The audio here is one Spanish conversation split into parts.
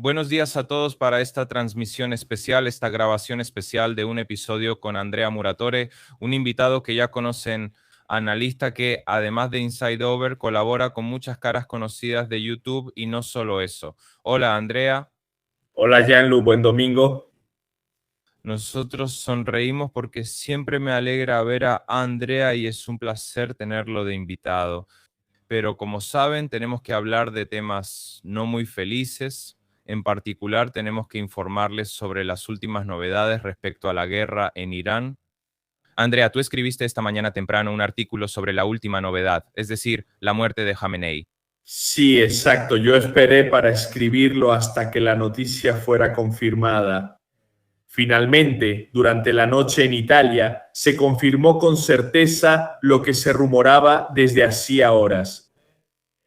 Buenos días a todos para esta transmisión especial, esta grabación especial de un episodio con Andrea Muratore, un invitado que ya conocen, analista que además de Inside Over colabora con muchas caras conocidas de YouTube y no solo eso. Hola Andrea. Hola Jean-Lu, buen domingo. Nosotros sonreímos porque siempre me alegra ver a Andrea y es un placer tenerlo de invitado. Pero como saben, tenemos que hablar de temas no muy felices. En particular, tenemos que informarles sobre las últimas novedades respecto a la guerra en Irán. Andrea, tú escribiste esta mañana temprano un artículo sobre la última novedad, es decir, la muerte de Jamenei. Sí, exacto. Yo esperé para escribirlo hasta que la noticia fuera confirmada. Finalmente, durante la noche en Italia, se confirmó con certeza lo que se rumoraba desde hacía horas.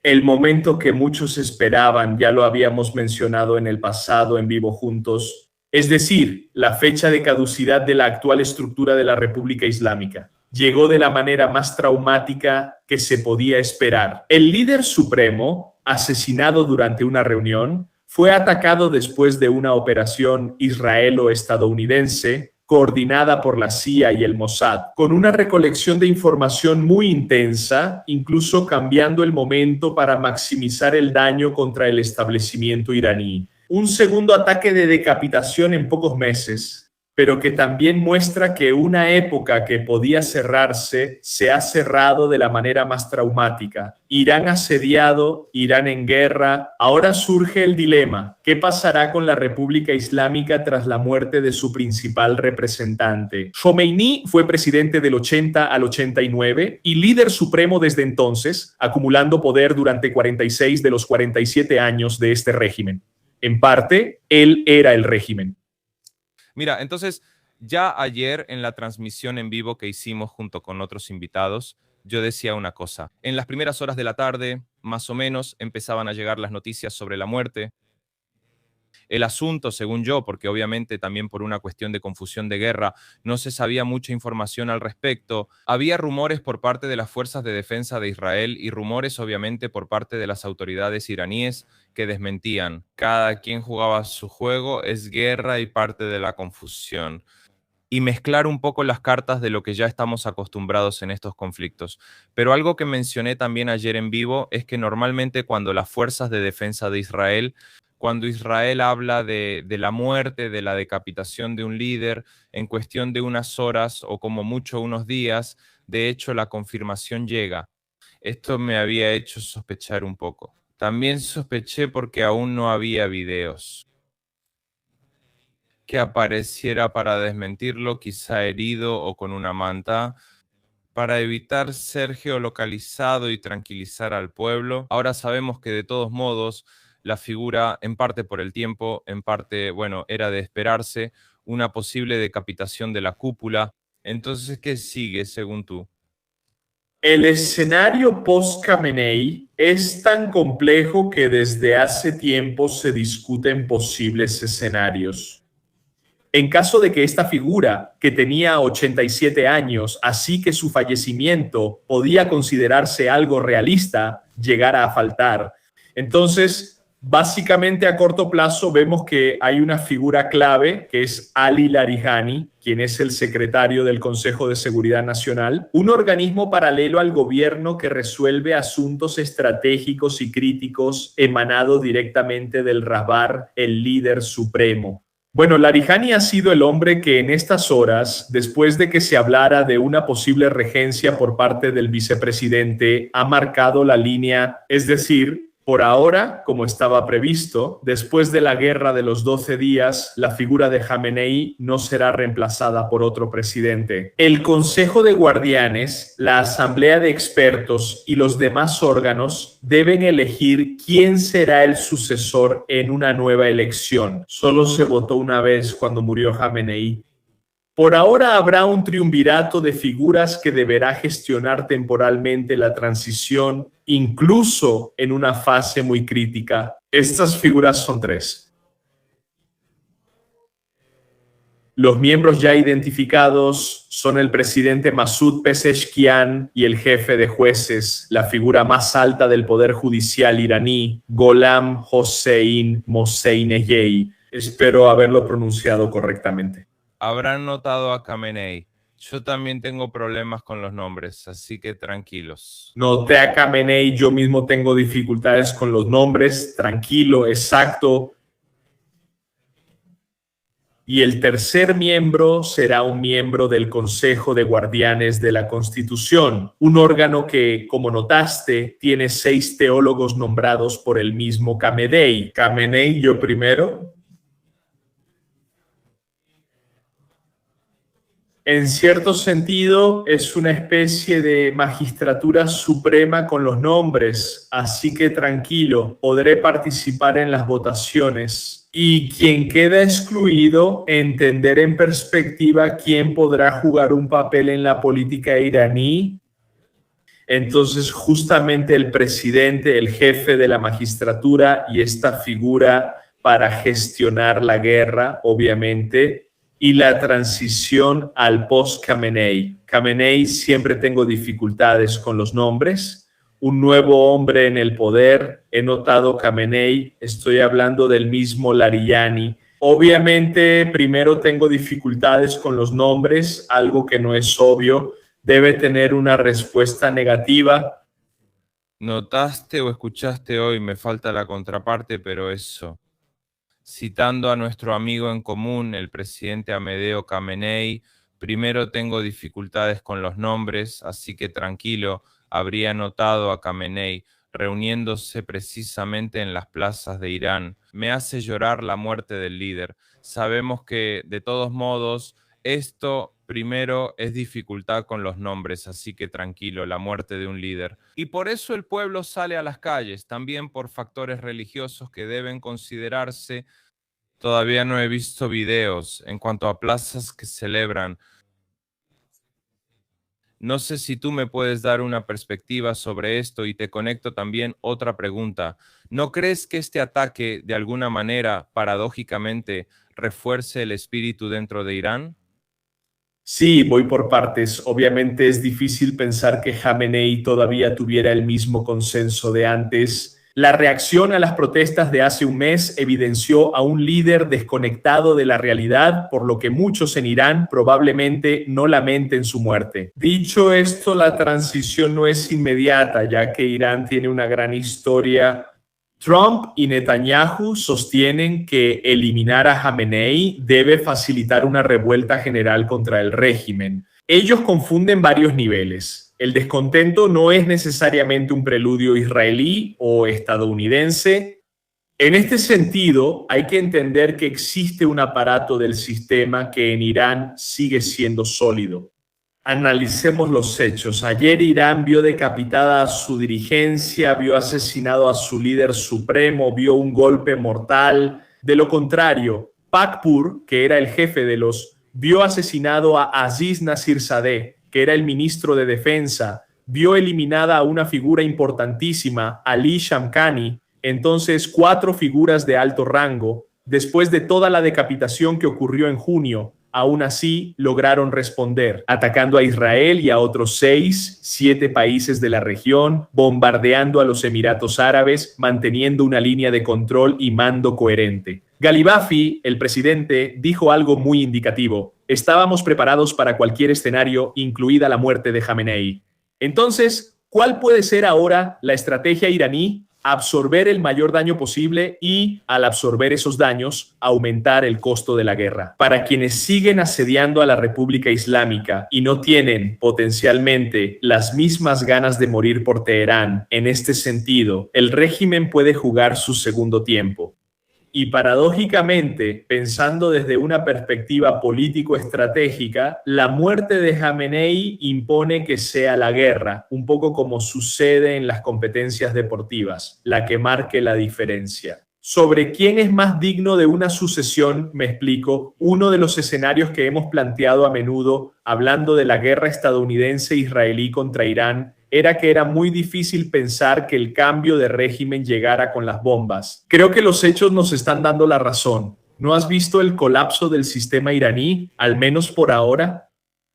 El momento que muchos esperaban, ya lo habíamos mencionado en el pasado en Vivo Juntos, es decir, la fecha de caducidad de la actual estructura de la República Islámica. Llegó de la manera más traumática que se podía esperar. El líder supremo, asesinado durante una reunión, fue atacado después de una operación israelo-estadounidense coordinada por la CIA y el Mossad, con una recolección de información muy intensa, incluso cambiando el momento para maximizar el daño contra el establecimiento iraní. Un segundo ataque de decapitación en pocos meses, pero que también muestra que una época que podía cerrarse se ha cerrado de la manera más traumática. Irán asediado, Irán en guerra. Ahora surge el dilema: ¿qué pasará con la República Islámica tras la muerte de su principal representante? Khomeini fue presidente del 80 al 89 y líder supremo desde entonces, acumulando poder durante 46 de los 47 años de este régimen. En parte, él era el régimen. Mira, entonces, ya ayer en la transmisión en vivo que hicimos junto con otros invitados, yo decía una cosa. En las primeras horas de la tarde, más o menos, empezaban a llegar las noticias sobre la muerte. El asunto, según yo, porque obviamente también por una cuestión de confusión de guerra, no se sabía mucha información al respecto. Había rumores por parte de las fuerzas de defensa de Israel y rumores obviamente por parte de las autoridades iraníes que desmentían. Cada quien jugaba su juego, es guerra y parte de la confusión. Y mezclar un poco las cartas de lo que ya estamos acostumbrados en estos conflictos. Pero algo que mencioné también ayer en vivo es que normalmente cuando las fuerzas de defensa de Israel, cuando Israel habla de la muerte, de la decapitación de un líder, en cuestión de unas horas o como mucho unos días, de hecho la confirmación llega. Esto me había hecho sospechar un poco. También sospeché porque aún no había videos que apareciera para desmentirlo, quizá herido o con una manta, para evitar ser geolocalizado y tranquilizar al pueblo. Ahora sabemos que de todos modos la figura, en parte por el tiempo, en parte, bueno, era de esperarse, una posible decapitación de la cúpula. Entonces, ¿qué sigue según tú? El escenario post-Khamenei es tan complejo que desde hace tiempo se discuten posibles escenarios. En caso de que esta figura, que tenía 87 años, así que su fallecimiento podía considerarse algo realista, llegara a faltar, entonces básicamente a corto plazo vemos que hay una figura clave que es Ali Larijani, quien es el secretario del Consejo de Seguridad Nacional, un organismo paralelo al gobierno que resuelve asuntos estratégicos y críticos emanado directamente del Rahbar, el líder supremo. Bueno, Larijani ha sido el hombre que en estas horas, después de que se hablara de una posible regencia por parte del vicepresidente, ha marcado la línea, es decir, por ahora, como estaba previsto, después de la guerra de los 12 días, la figura de Jamenei no será reemplazada por otro presidente. El Consejo de Guardianes, la Asamblea de Expertos y los demás órganos deben elegir quién será el sucesor en una nueva elección. Solo se votó una vez cuando murió Jamenei. Por ahora habrá un triunvirato de figuras que deberá gestionar temporalmente la transición, incluso en una fase muy crítica. Estas figuras son tres. Los miembros ya identificados son el presidente Masoud Pezeshkian y el jefe de jueces, la figura más alta del poder judicial iraní, Gholam Hossein Mosainejei. Espero haberlo pronunciado correctamente. Habrán notado a Khamenei. Yo también tengo problemas con los nombres, así que tranquilos. Noté a Khamenei, yo mismo tengo dificultades con los nombres. Tranquilo, exacto. Y el tercer miembro será un miembro del Consejo de Guardianes de la Constitución, un órgano que, como notaste, tiene 6 teólogos nombrados por el mismo Khamenei. Khamenei, yo primero. En cierto sentido, es una especie de magistratura suprema con los nombres, así que tranquilo, podré participar en las votaciones. Y quien queda excluido, entender en perspectiva quién podrá jugar un papel en la política iraní. Entonces, justamente el presidente, el jefe de la magistratura y esta figura para gestionar la guerra, obviamente, y la transición al post-Khamenei. Khamenei, siempre tengo dificultades con los nombres. Un nuevo hombre en el poder. He notado Khamenei, estoy hablando del mismo Larijani. Obviamente, primero tengo dificultades con los nombres, algo que no es obvio. Debe tener una respuesta negativa. Notaste o escuchaste hoy, me falta la contraparte, pero eso. Citando a nuestro amigo en común, el presidente Amedeo Khamenei, primero tengo dificultades con los nombres, así que tranquilo, habría notado a Khamenei reuniéndose precisamente en las plazas de Irán. Me hace llorar la muerte del líder. Sabemos que, de todos modos, esto primero es dificultad con los nombres, así que tranquilo, la muerte de un líder. Y por eso el pueblo sale a las calles, también por factores religiosos que deben considerarse. Todavía no he visto videos en cuanto a plazas que celebran. No sé si tú me puedes dar una perspectiva sobre esto y te conecto también otra pregunta. ¿No crees que este ataque de alguna manera, paradójicamente, refuerce el espíritu dentro de Irán? Sí, voy por partes. Obviamente es difícil pensar que Khamenei todavía tuviera el mismo consenso de antes. La reacción a las protestas de hace un mes evidenció a un líder desconectado de la realidad, por lo que muchos en Irán probablemente no lamenten su muerte. Dicho esto, la transición no es inmediata, ya que Irán tiene una gran historia. Trump y Netanyahu sostienen que eliminar a Khamenei debe facilitar una revuelta general contra el régimen. Ellos confunden varios niveles. El descontento no es necesariamente un preludio israelí o estadounidense. En este sentido, hay que entender que existe un aparato del sistema que en Irán sigue siendo sólido. Analicemos los hechos. Ayer Irán vio decapitada a su dirigencia, vio asesinado a su líder supremo, vio un golpe mortal. De lo contrario, Pakpur, que era el jefe de los, vio asesinado a Aziz Nasirzadeh, que era el ministro de Defensa, vio eliminada a una figura importantísima, Ali Shamkhani. Entonces, 4 figuras de alto rango, después de toda la decapitación que ocurrió en junio, aún así lograron responder, atacando a Israel y a otros 7 países de la región, bombardeando a los Emiratos Árabes, manteniendo una línea de control y mando coherente. Galibafi, el presidente, dijo algo muy indicativo. Estábamos preparados para cualquier escenario, incluida la muerte de Khamenei. Entonces, ¿cuál puede ser ahora la estrategia iraní? Absorber el mayor daño posible y, al absorber esos daños, aumentar el costo de la guerra. Para quienes siguen asediando a la República Islámica y no tienen potencialmente las mismas ganas de morir por Teherán, en este sentido, el régimen puede jugar su segundo tiempo. Y paradójicamente, pensando desde una perspectiva político-estratégica, la muerte de Khamenei impone que sea la guerra, un poco como sucede en las competencias deportivas, la que marque la diferencia. Sobre quién es más digno de una sucesión, me explico, uno de los escenarios que hemos planteado a menudo, hablando de la guerra estadounidense-israelí contra Irán, era que era muy difícil pensar que el cambio de régimen llegara con las bombas. Creo que los hechos nos están dando la razón. ¿No has visto el colapso del sistema iraní, al menos por ahora?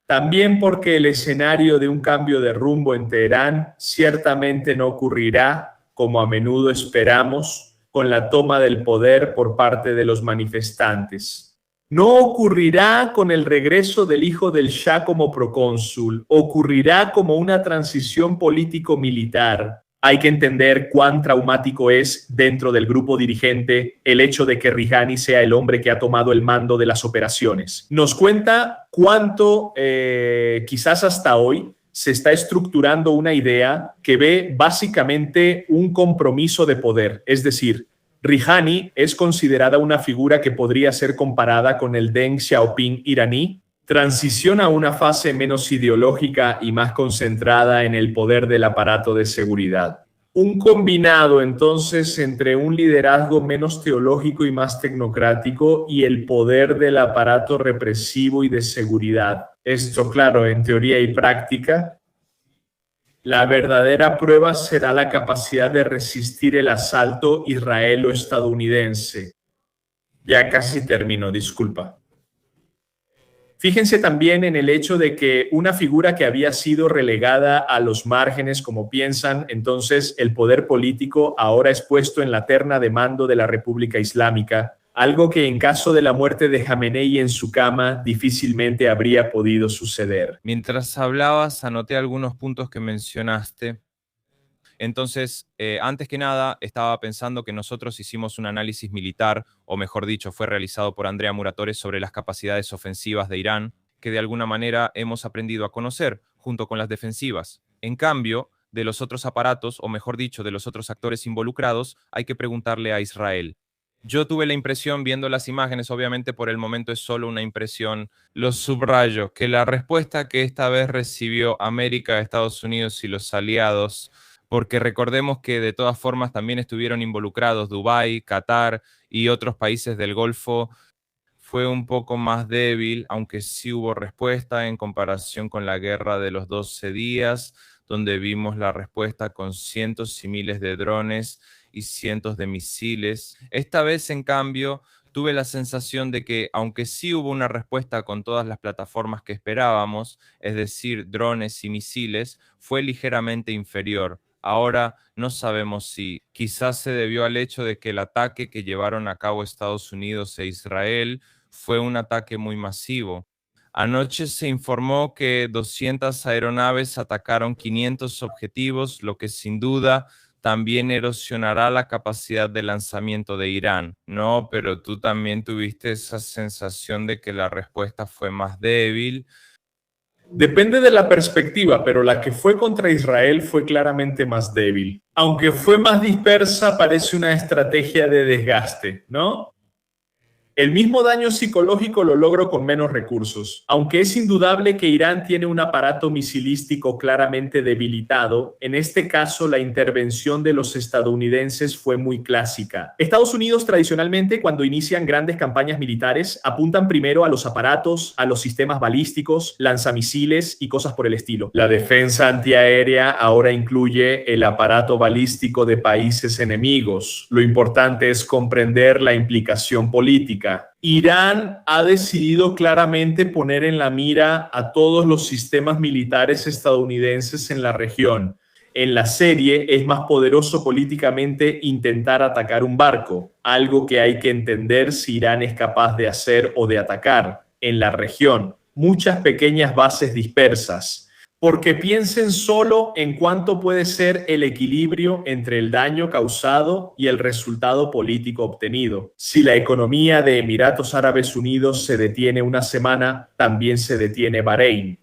También porque el escenario de un cambio de rumbo en Teherán ciertamente no ocurrirá, como a menudo esperamos, con la toma del poder por parte de los manifestantes. No ocurrirá con el regreso del hijo del Shah como procónsul, ocurrirá como una transición político-militar. Hay que entender cuán traumático es dentro del grupo dirigente el hecho de que Rihani sea el hombre que ha tomado el mando de las operaciones. Nos cuenta cuánto, quizás hasta hoy, se está estructurando una idea que ve básicamente un compromiso de poder. Es decir, Rihani es considerada una figura que podría ser comparada con el Deng Xiaoping iraní. Transiciona a una fase menos ideológica y más concentrada en el poder del aparato de seguridad. Un combinado entonces entre un liderazgo menos teológico y más tecnocrático y el poder del aparato represivo y de seguridad. Esto, claro, en teoría y práctica. La verdadera prueba será la capacidad de resistir el asalto israelo-estadounidense. Ya casi termino, disculpa. Fíjense también en el hecho de que una figura que había sido relegada a los márgenes, como piensan, entonces el poder político ahora es puesto en la terna de mando de la República Islámica, algo que en caso de la muerte de Jamenei en su cama difícilmente habría podido suceder. Mientras hablabas, anoté algunos puntos que mencionaste. Entonces, antes que nada, estaba pensando que nosotros hicimos un análisis militar, o mejor dicho, fue realizado por Andrea Muratore sobre las capacidades ofensivas de Irán, que de alguna manera hemos aprendido a conocer, junto con las defensivas. En cambio, de los otros aparatos, o mejor dicho, de los otros actores involucrados, hay que preguntarle a Israel. Yo tuve la impresión, viendo las imágenes, obviamente por el momento es solo una impresión, los subrayo, que la respuesta que esta vez recibió América, Estados Unidos y los aliados, porque recordemos que de todas formas también estuvieron involucrados Dubái, Qatar y otros países del Golfo, fue un poco más débil, aunque sí hubo respuesta en comparación con la guerra de los 12 días, donde vimos la respuesta con cientos y miles de drones y cientos de misiles. Esta vez, en cambio, tuve la sensación de que, aunque sí hubo una respuesta con todas las plataformas que esperábamos, es decir, drones y misiles, fue ligeramente inferior. Ahora no sabemos si quizás se debió al hecho de que el ataque que llevaron a cabo Estados Unidos e Israel fue un ataque muy masivo. Anoche se informó que 200 aeronaves atacaron 500 objetivos, lo que sin duda también erosionará la capacidad de lanzamiento de Irán. No, pero tú también tuviste esa sensación de que la respuesta fue más débil. Depende de la perspectiva, pero la que fue contra Israel fue claramente más débil. Aunque fue más dispersa, parece una estrategia de desgaste, ¿no? El mismo daño psicológico lo logró con menos recursos. Aunque es indudable que Irán tiene un aparato misilístico claramente debilitado, en este caso la intervención de los estadounidenses fue muy clásica. Estados Unidos tradicionalmente, cuando inician grandes campañas militares, apuntan primero a los aparatos, a los sistemas balísticos, lanzamisiles y cosas por el estilo. La defensa antiaérea ahora incluye el aparato balístico de países enemigos. Lo importante es comprender la implicación política. Irán ha decidido claramente poner en la mira a todos los sistemas militares estadounidenses en la región. En la serie es más poderoso políticamente intentar atacar un barco, algo que hay que entender si Irán es capaz de hacer o de atacar. En la región, muchas pequeñas bases dispersas, porque piensen solo en cuánto puede ser el equilibrio entre el daño causado y el resultado político obtenido. Si la economía de Emiratos Árabes Unidos se detiene una semana, también se detiene Bahrein.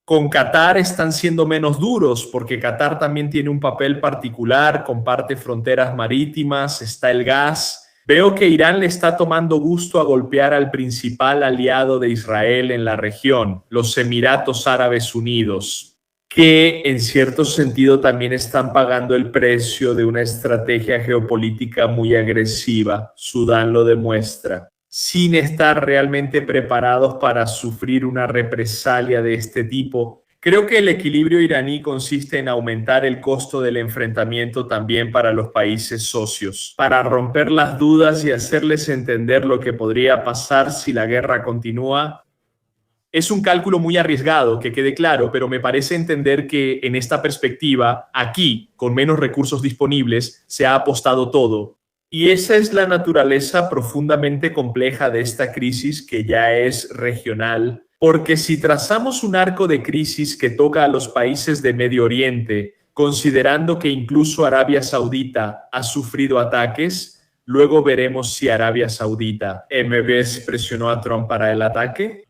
Con Qatar están siendo menos duros porque Qatar también tiene un papel particular, comparte fronteras marítimas, está el gas. Veo que Irán le está tomando gusto a golpear al principal aliado de Israel en la región, los Emiratos Árabes Unidos, que en cierto sentido también están pagando el precio de una estrategia geopolítica muy agresiva. Sudán lo demuestra, sin estar realmente preparados para sufrir una represalia de este tipo. Creo que el equilibrio iraní consiste en aumentar el costo del enfrentamiento también para los países socios, para romper las dudas y hacerles entender lo que podría pasar si la guerra continúa. Es un cálculo muy arriesgado, que quede claro, pero me parece entender que en esta perspectiva, aquí, con menos recursos disponibles, se ha apostado todo. Y esa es la naturaleza profundamente compleja de esta crisis que ya es regional, porque si trazamos un arco de crisis que toca a los países de Medio Oriente, considerando que incluso Arabia Saudita ha sufrido ataques, luego veremos si Arabia Saudita MBS presionó a Trump para el ataque.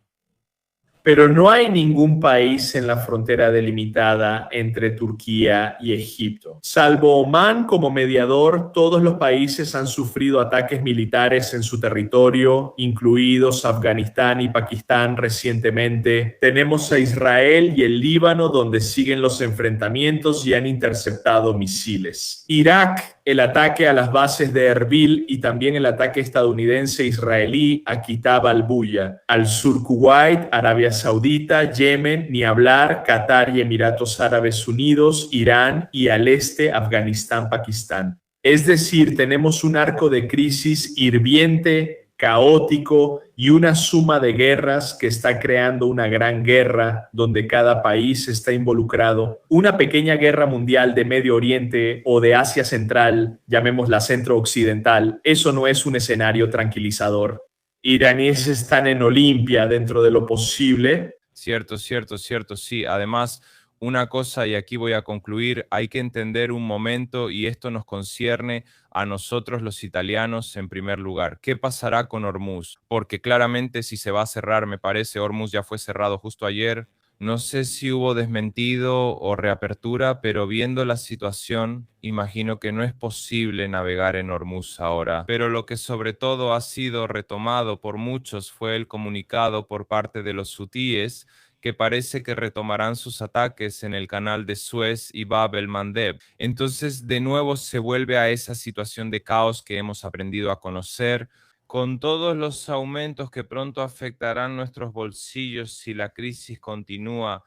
Pero no hay ningún país en la frontera delimitada entre Turquía y Egipto. Salvo Omán como mediador, todos los países han sufrido ataques militares en su territorio, incluidos Afganistán y Pakistán recientemente. Tenemos a Israel y el Líbano, donde siguen los enfrentamientos y han interceptado misiles. Irak, el ataque a las bases de Erbil y también el ataque estadounidense-israelí a Kitab al-Buya. Al sur Kuwait, Arabia Saudita, Yemen, ni hablar, Qatar y Emiratos Árabes Unidos, Irán y al este, Afganistán, Pakistán. Es decir, tenemos un arco de crisis hirviente, caótico y una suma de guerras que está creando una gran guerra donde cada país está involucrado. Una pequeña guerra mundial de Medio Oriente o de Asia Central, llamémosla Centro Occidental, eso no es un escenario tranquilizador. Iraníes están en Olimpia dentro de lo posible. Cierto, cierto, cierto, sí. Además, una cosa, y aquí voy a concluir, hay que entender un momento, y esto nos concierne a nosotros los italianos en primer lugar. ¿Qué pasará con Hormuz? Porque claramente si se va a cerrar, me parece, Hormuz ya fue cerrado justo ayer. No sé si hubo desmentido o reapertura, pero viendo la situación, imagino que no es posible navegar en Hormuz ahora. Pero lo que sobre todo ha sido retomado por muchos fue el comunicado por parte de los hutíes, que parece que retomarán sus ataques en el canal de Suez y Bab el-Mandeb. Entonces, de nuevo se vuelve a esa situación de caos que hemos aprendido a conocer, con todos los aumentos que pronto afectarán nuestros bolsillos si la crisis continúa.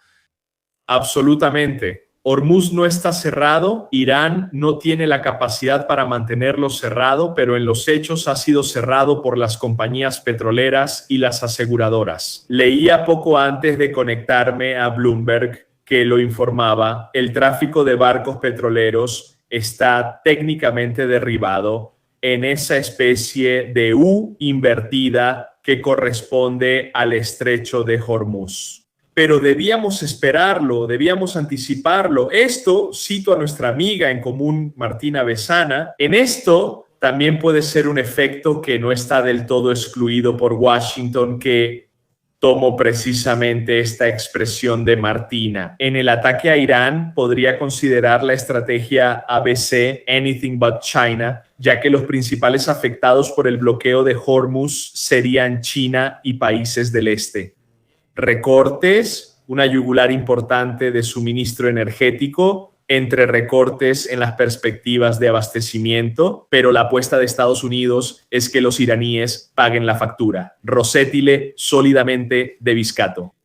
Absolutamente. Hormuz no está cerrado, Irán no tiene la capacidad para mantenerlo cerrado, pero en los hechos ha sido cerrado por las compañías petroleras y las aseguradoras. Leía poco antes de conectarme a Bloomberg que lo informaba, el tráfico de barcos petroleros está técnicamente derribado en esa especie de U invertida que corresponde al estrecho de Hormuz. Pero debíamos esperarlo, debíamos anticiparlo. Esto, cito a nuestra amiga en común, Martina Besana, en esto también puede ser un efecto que no está del todo excluido por Washington, que tomo precisamente esta expresión de Martina. En el ataque a Irán podría considerar la estrategia ABC, Anything but China, ya que los principales afectados por el bloqueo de Hormuz serían China y países del este. Recortes, una yugular importante de suministro energético, entre recortes en las perspectivas de abastecimiento, pero la apuesta de Estados Unidos es que los iraníes paguen la factura. Rosétile sólidamente de Biscato.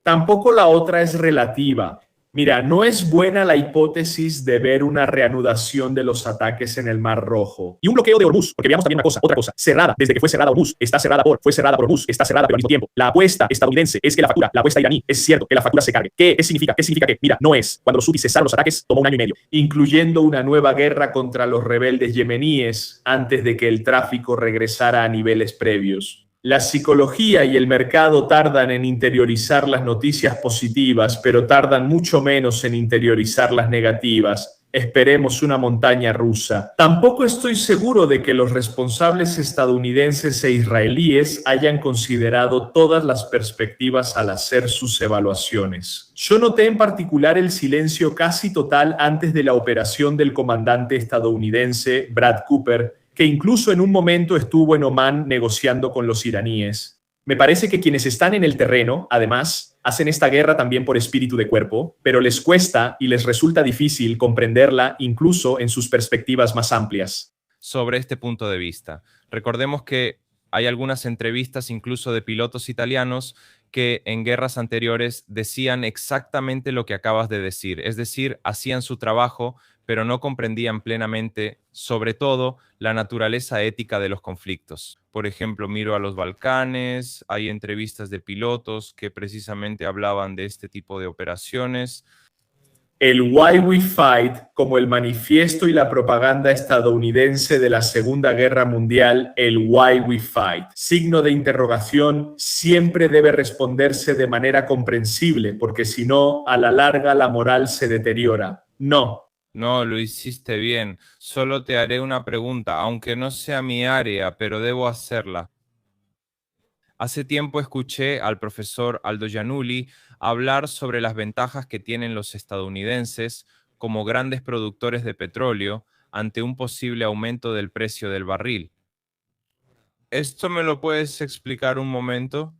Tampoco la otra es relativa. Mira, no es buena la hipótesis de ver una reanudación de los ataques en el Mar Rojo. Y un bloqueo de Hormuz, porque veamos también otra cosa, cerrada, desde que fue cerrada Hormuz, está cerrada fue cerrada por Hormuz, está cerrada pero al mismo tiempo. La apuesta estadounidense es que la apuesta iraní, es cierto que la factura se cargue. ¿Qué significa? ¿Qué significa que? Mira, no es. Cuando los hutis cesaron los ataques, tomó 1 año y medio. Incluyendo una nueva guerra contra los rebeldes yemeníes antes de que el tráfico regresara a niveles previos. La psicología y el mercado tardan en interiorizar las noticias positivas, pero tardan mucho menos en interiorizar las negativas. Esperemos una montaña rusa. Tampoco estoy seguro de que los responsables estadounidenses e israelíes hayan considerado todas las perspectivas al hacer sus evaluaciones. Yo noté en particular el silencio casi total antes de la operación del comandante estadounidense Brad Cooper, que incluso en un momento estuvo en Omán negociando con los iraníes. Me parece que quienes están en el terreno, además, hacen esta guerra también por espíritu de cuerpo, pero les cuesta y les resulta difícil comprenderla incluso en sus perspectivas más amplias. Sobre este punto de vista, recordemos que hay algunas entrevistas incluso de pilotos italianos que en guerras anteriores decían exactamente lo que acabas de decir, es decir, hacían su trabajo, pero no comprendían plenamente, sobre todo, la naturaleza ética de los conflictos. Por ejemplo, miro a los Balcanes, hay entrevistas de pilotos que precisamente hablaban de este tipo de operaciones. El Why We Fight, como el manifiesto y la propaganda estadounidense de la Segunda Guerra Mundial, el Why We Fight. Signo de interrogación siempre debe responderse de manera comprensible, porque si no, a la larga la moral se deteriora. No. No, lo hiciste bien. Solo te haré una pregunta, aunque no sea mi área, pero debo hacerla. Hace tiempo escuché al profesor Aldo Giannulli hablar sobre las ventajas que tienen los estadounidenses como grandes productores de petróleo ante un posible aumento del precio del barril. ¿Esto me lo puedes explicar un momento?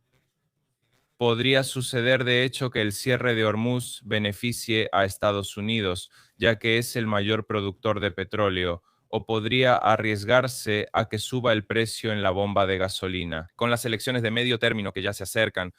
Podría suceder, de hecho, que el cierre de Hormuz beneficie a Estados Unidos, ya que es el mayor productor de petróleo, o podría arriesgarse a que suba el precio en la bomba de gasolina. Con las elecciones de medio término que ya se acercan.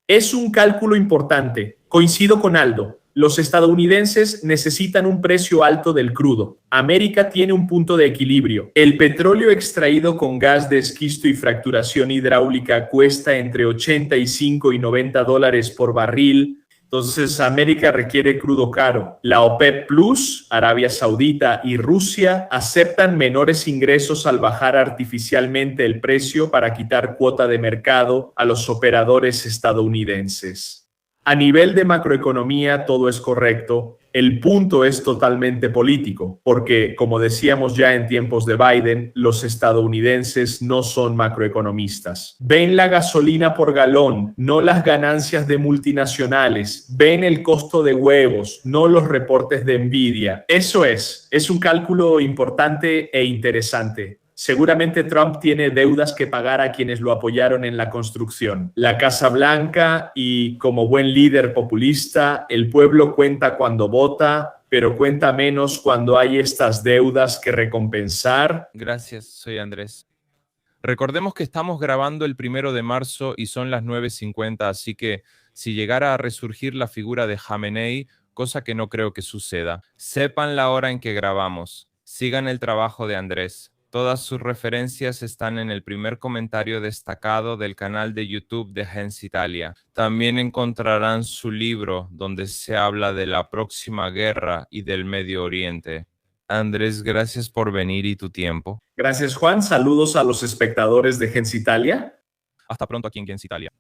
Es un cálculo importante. Coincido con Aldo. Los estadounidenses necesitan un precio alto del crudo. América tiene un punto de equilibrio. El petróleo extraído con gas de esquisto y fracturación hidráulica cuesta entre 85 y 90 dólares por barril. Entonces, América requiere crudo caro. La OPEP Plus, Arabia Saudita y Rusia aceptan menores ingresos al bajar artificialmente el precio para quitar cuota de mercado a los operadores estadounidenses. A nivel de macroeconomía todo es correcto. El punto es totalmente político, porque, como decíamos ya en tiempos de Biden, los estadounidenses no son macroeconomistas. Ven la gasolina por galón, no las ganancias de multinacionales. Ven el costo de huevos, no los reportes de Nvidia. Eso es un cálculo importante e interesante. Seguramente Trump tiene deudas que pagar a quienes lo apoyaron en la construcción. La Casa Blanca y, como buen líder populista, el pueblo cuenta cuando vota, pero cuenta menos cuando hay estas deudas que recompensar. Gracias, soy Andrés. Recordemos que estamos grabando el 1 de marzo y son las 9:50, así que si llegara a resurgir la figura de Jamenei, cosa que no creo que suceda, sepan la hora en que grabamos. Sigan el trabajo de Andrés. Todas sus referencias están en el primer comentario destacado del canal de YouTube de Gens Italia. También encontrarán su libro donde se habla de la próxima guerra y del Medio Oriente. Andrés, gracias por venir y tu tiempo. Gracias, Juan. Saludos a los espectadores de Gens Italia. Hasta pronto aquí en Gens Italia.